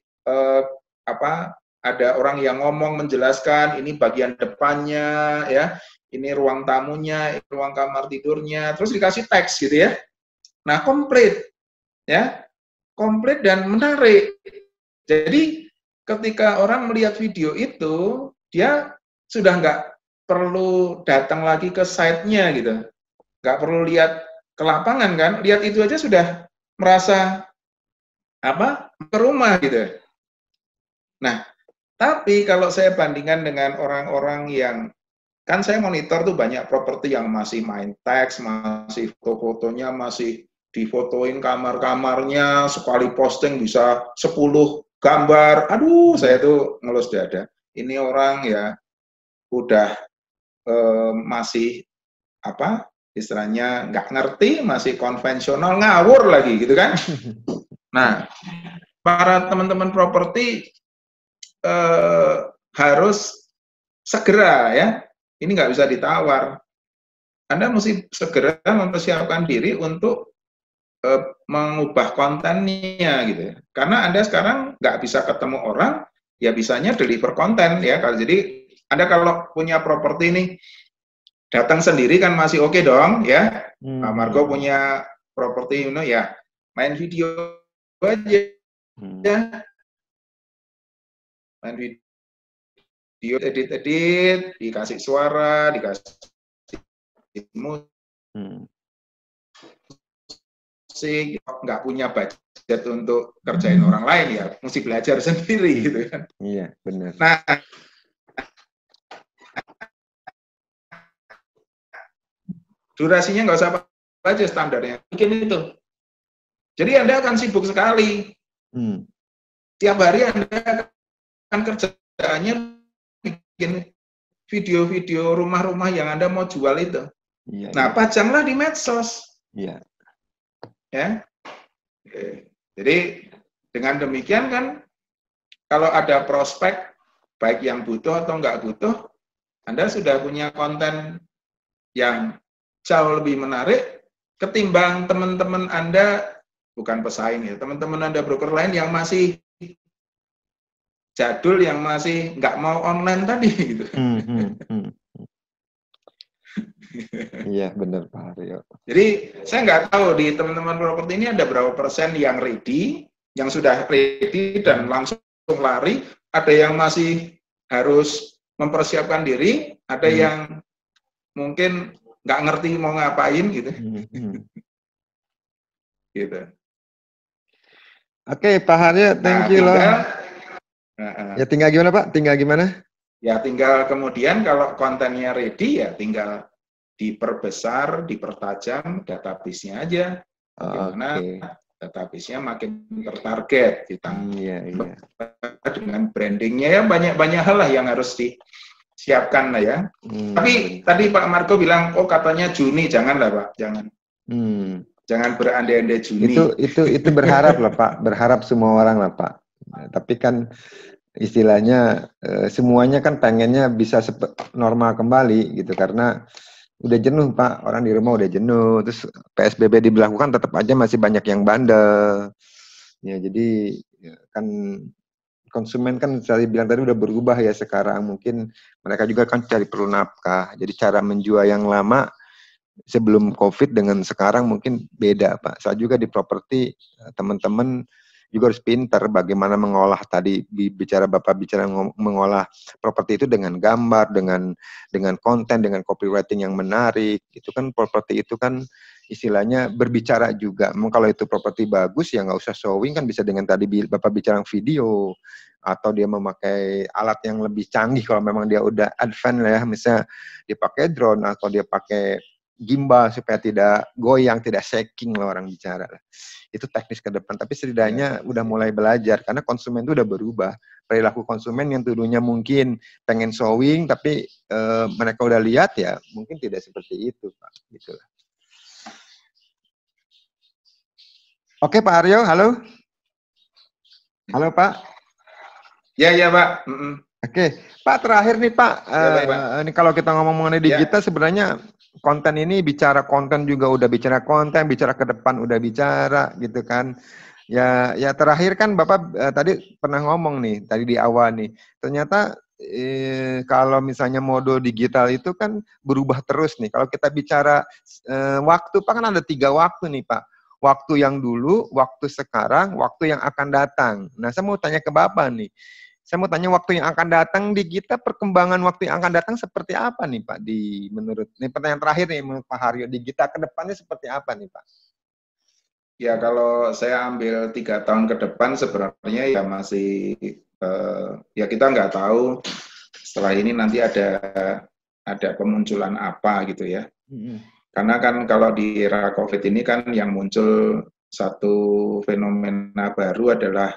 ada orang yang ngomong menjelaskan ini bagian depannya ya, ini ruang tamunya, ini ruang kamar tidurnya, terus dikasih teks gitu ya. Nah, komplit ya, komplit dan menarik. Jadi ketika orang melihat video itu, dia sudah nggak perlu datang lagi ke site-nya gitu, nggak perlu lihat ke lapangan kan, lihat itu aja sudah merasa ke rumah gitu. Nah, tapi kalau saya bandingkan dengan orang-orang yang, kan saya monitor tuh banyak properti yang masih main teks, masih foto-fotonya masih difotoin kamar-kamarnya, sekali posting bisa 10 gambar. Aduh, saya tuh ngelus dada. Ini orang ya udah masih istilahnya nggak ngerti, masih konvensional, ngawur lagi gitu kan. Nah, para teman-teman properti harus segera ya, ini nggak bisa ditawar. Anda mesti segera mempersiapkan diri untuk mengubah kontennya gitu ya. Karena Anda sekarang nggak bisa ketemu orang, ya bisanya deliver konten ya. Jadi Anda kalau punya properti ini datang sendiri kan masih oke dong ya. Margo punya properti ya, main video aja ya. Main video, edit, dikasih suara, dikasih musik, nggak punya budget untuk kerjain orang lain ya, mesti belajar sendiri gitu kan. Iya, benar. Nah, durasinya nggak usah aja standarnya, bikin itu. Jadi Anda akan sibuk sekali. Tiap hari Anda akan kerjaannya bikin video-video rumah-rumah yang Anda mau jual itu. Iya, nah, pajanglah di medsos. Iya. Ya. Jadi dengan demikian kan, kalau ada prospek baik yang butuh atau nggak butuh, Anda sudah punya konten yang jauh lebih menarik ketimbang teman-teman Anda, bukan pesaing ya, teman-teman Anda broker lain yang masih jadul, yang masih nggak mau online tadi gitu. Iya, benar Pak Haryo. Jadi saya nggak tahu di teman-teman properti ini ada berapa persen yang ready, yang sudah ready dan langsung lari, ada yang masih harus mempersiapkan diri, ada yang mungkin nggak ngerti mau ngapain gitu. Gitu. Oke, Pak Haryo, thank you loh. Ya tinggal gimana Pak? Tinggal gimana? Ya tinggal kemudian kalau kontennya ready ya tinggal diperbesar, dipertajam database-nya aja. Bagaimana database-nya makin tertarget kita. Iya. Dengan brandingnya ya banyak hal lah yang harus disiapkan lah ya. Tapi tadi Pak Marco bilang, oh katanya Juni, janganlah Pak, jangan. Jangan berandai-andai Juni. Itu berharap lah Pak, berharap semua orang lah Pak. Nah, tapi kan istilahnya semuanya kan pengennya bisa normal kembali gitu, karena udah jenuh Pak, orang di rumah udah jenuh, terus PSBB diberlakukan tetap aja masih banyak yang bandel. Ya jadi kan konsumen kan saya bilang tadi udah berubah ya sekarang, mungkin mereka juga kan cari perlu nafkah. Jadi cara menjual yang lama sebelum COVID dengan sekarang mungkin beda Pak. Saya juga di properti, teman-teman juga harus pintar bagaimana mengolah tadi, Bapak bicara mengolah properti itu dengan gambar, dengan konten, dengan copywriting yang menarik. Itu kan properti itu kan istilahnya berbicara juga. Kalau itu properti bagus ya nggak usah showing, kan bisa dengan tadi Bapak bicara video, atau dia memakai alat yang lebih canggih kalau memang dia udah advance lah ya, misalnya dia pakai drone atau dia pakai gimbal supaya tidak goyang, tidak shaking lah orang bicara lah. Itu teknis ke depan, tapi setidaknya udah mulai belajar karena konsumen itu udah berubah. Perilaku konsumen yang dulunya mungkin pengen showing tapi mereka udah lihat ya, mungkin tidak seperti itu Pak. Gitu lah. Oke Pak Aryo, halo. Halo Pak. Ya Pak. Oke, Pak terakhir nih Pak. Pak. Ini kalau kita ngomong mengenai digital sebenarnya konten ini bicara konten juga udah bicara konten, bicara ke depan udah bicara gitu kan. Ya terakhir kan Bapak tadi pernah ngomong nih tadi di awal nih. Ternyata kalau misalnya mode digital itu kan berubah terus nih. Kalau kita bicara waktu Pak, kan ada 3 waktu nih Pak. Waktu yang dulu, waktu sekarang, waktu yang akan datang. Nah, saya mau tanya ke Bapak nih. Saya mau tanya waktu yang akan datang di kita, perkembangan waktu yang akan datang seperti apa nih Pak? Ini pertanyaan terakhir nih menurut Pak Haryo, di kita ke depannya seperti apa nih Pak? Ya kalau saya ambil 3 tahun ke depan sebenarnya ya masih ya kita nggak tahu setelah ini nanti ada pemunculan apa gitu ya. Karena kan kalau di era COVID ini kan yang muncul satu fenomena baru adalah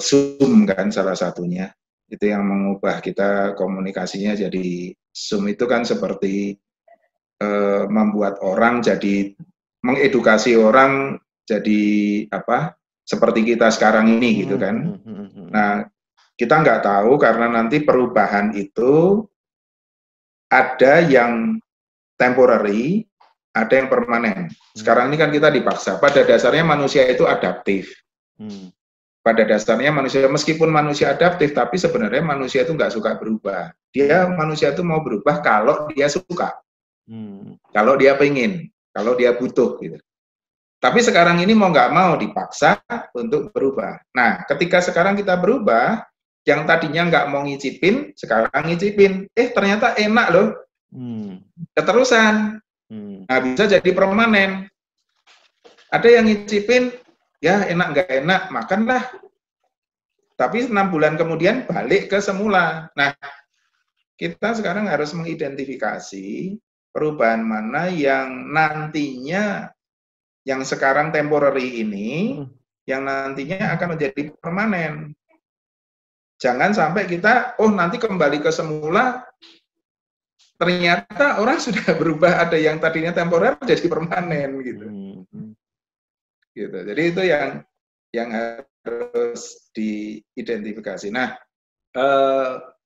Zoom kan salah satunya. Itu yang mengubah kita komunikasinya jadi Zoom itu kan seperti membuat orang jadi, mengedukasi orang jadi apa, seperti kita sekarang ini gitu kan. Nah, kita nggak tahu karena nanti perubahan itu ada yang temporary, ada yang permanen. Sekarang ini kan kita dipaksa. Pada dasarnya manusia itu adaptif. Pada dasarnya manusia, meskipun manusia adaptif, tapi sebenarnya manusia itu nggak suka berubah. Manusia itu mau berubah kalau dia suka, kalau dia pengen, kalau dia butuh gitu. Tapi sekarang ini mau nggak mau dipaksa untuk berubah. Nah, ketika sekarang kita berubah, yang tadinya nggak mau ngicipin, sekarang ngicipin. Ternyata enak loh. Keterusan. Nah, bisa jadi permanen. Ada yang ngicipin, ya enak nggak enak, makanlah. Tapi 6 bulan kemudian balik ke semula. Nah, kita sekarang harus mengidentifikasi perubahan mana yang nantinya, yang sekarang temporary ini, yang nantinya akan menjadi permanen. Jangan sampai kita, nanti kembali ke semula, ternyata orang sudah berubah, ada yang tadinya temporer jadi permanen gitu. Gitu. Jadi itu yang harus diidentifikasi. Nah,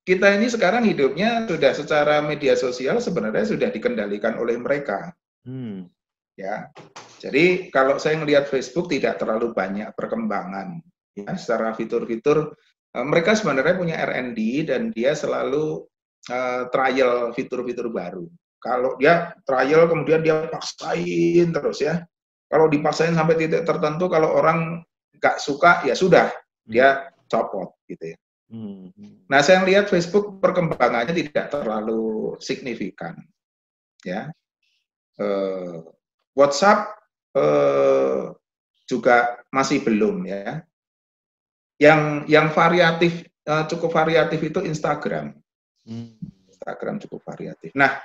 kita ini sekarang hidupnya sudah secara media sosial sebenarnya sudah dikendalikan oleh mereka. Ya, jadi kalau saya melihat Facebook tidak terlalu banyak perkembangan. Ya, secara fitur-fitur mereka sebenarnya punya R&D dan dia selalu trial fitur-fitur baru. Kalau dia trial kemudian dia paksain terus ya. Kalau dipaksain sampai titik tertentu, kalau orang nggak suka ya sudah, dia copot gitu ya. Nah, saya lihat Facebook perkembangannya tidak terlalu signifikan. Ya, WhatsApp juga masih belum ya. Yang variatif, cukup variatif itu Instagram. Instagram cukup variatif. Nah,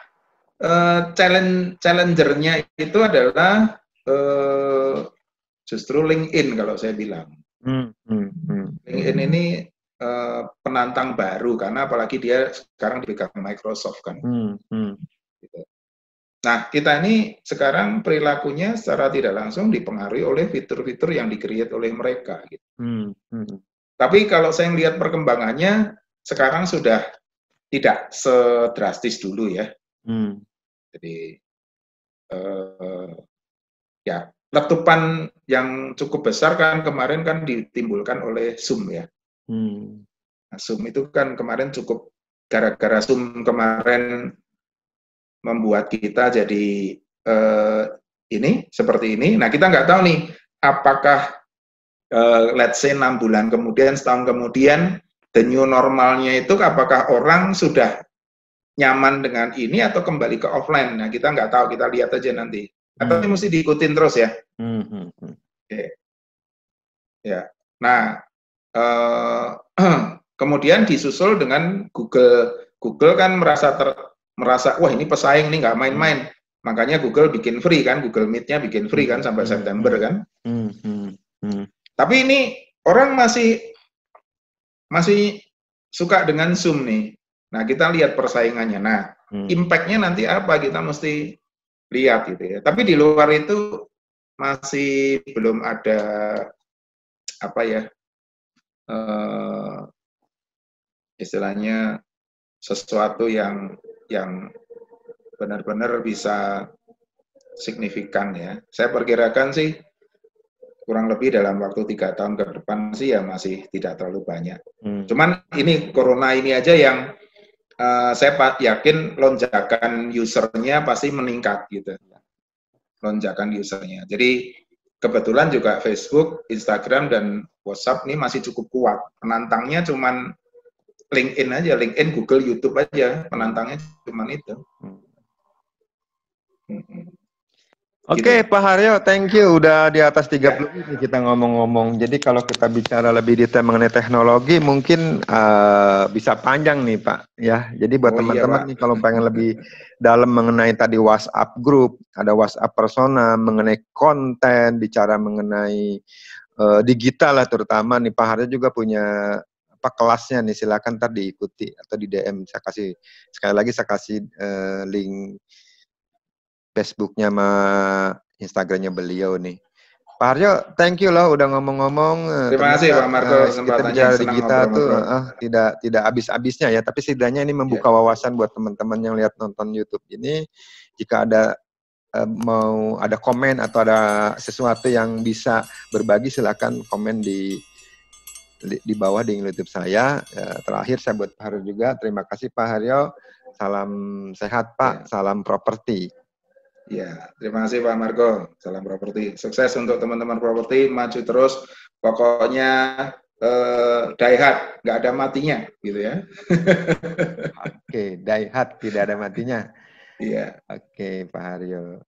challengernya itu adalah justru LinkedIn kalau saya bilang. LinkedIn ini penantang baru karena apalagi dia sekarang dipegang Microsoft kan. Gitu. Nah, kita ini sekarang perilakunya secara tidak langsung dipengaruhi oleh fitur-fitur yang di-create oleh mereka. Gitu. Tapi kalau saya melihat perkembangannya, sekarang sudah tidak sedrastis dulu ya. Jadi, ya, letupan yang cukup besar kan kemarin kan ditimbulkan oleh Zoom ya. Nah, Zoom itu kan kemarin cukup, gara-gara Zoom kemarin membuat kita jadi ini seperti ini. Nah, kita nggak tahu nih apakah let's say 6 bulan kemudian, setahun kemudian, the new normalnya itu apakah orang sudah nyaman dengan ini atau kembali ke offline. Nah, kita nggak tahu, kita lihat aja nanti. Atau mesti diikutin terus ya. Oke. Ya. Nah, kemudian disusul dengan Google. Google kan merasa wah ini pesaing nih, nggak main-main. Makanya Google bikin free kan, Google Meet-nya bikin free kan sampai September kan. Tapi ini orang masih suka dengan Zoom nih. Nah, kita lihat persaingannya. Nah, impact-nya nanti apa kita mesti lihat gitu ya. Tapi di luar itu masih belum ada apa ya, istilahnya sesuatu yang benar-benar bisa signifikan ya. Saya perkirakan sih kurang lebih dalam waktu 3 tahun ke depan sih ya masih tidak terlalu banyak. Cuman ini corona ini aja yang saya yakin lonjakan usernya pasti meningkat gitu. Lonjakan usernya. Jadi kebetulan juga Facebook, Instagram, dan WhatsApp ini masih cukup kuat. Penantangnya cuman LinkedIn aja, LinkedIn, Google, YouTube aja. Penantangnya cuman itu. Oke, gitu. Pak Haryo, thank you. Udah di atas 30 menit kita ngomong-ngomong. Jadi kalau kita bicara lebih detail mengenai teknologi, mungkin bisa panjang nih, Pak. Ya, jadi buat teman-teman nih kalau pengen lebih dalam mengenai tadi WhatsApp group, ada WhatsApp persona, mengenai konten, bicara mengenai digital lah terutama nih, Pak Haryo juga punya apa kelasnya nih. Silakan ntar diikuti atau di DM. Saya kasih sekali lagi saya kasih link Facebooknya sama Instagramnya beliau nih. Pak Haryo, thank you loh udah ngomong-ngomong. Terima kasih Pak Marco, kita bicara di kita tuh tidak habis-habisnya ya, tapi setidaknya ini membuka wawasan buat teman-teman yang lihat nonton YouTube ini. Jika ada mau ada komen atau ada sesuatu yang bisa berbagi, silakan komen di bawah di YouTube saya. Terakhir saya buat Pak Haryo juga. Terima kasih Pak Haryo. Salam sehat Pak, salam properti. Ya, terima kasih Pak Marco. Salam properti. Sukses untuk teman-teman properti, maju terus. Pokoknya die hard, nggak ada matinya, gitu ya. Oke, die hard, tidak ada matinya. Iya. Oke, Pak Haryo.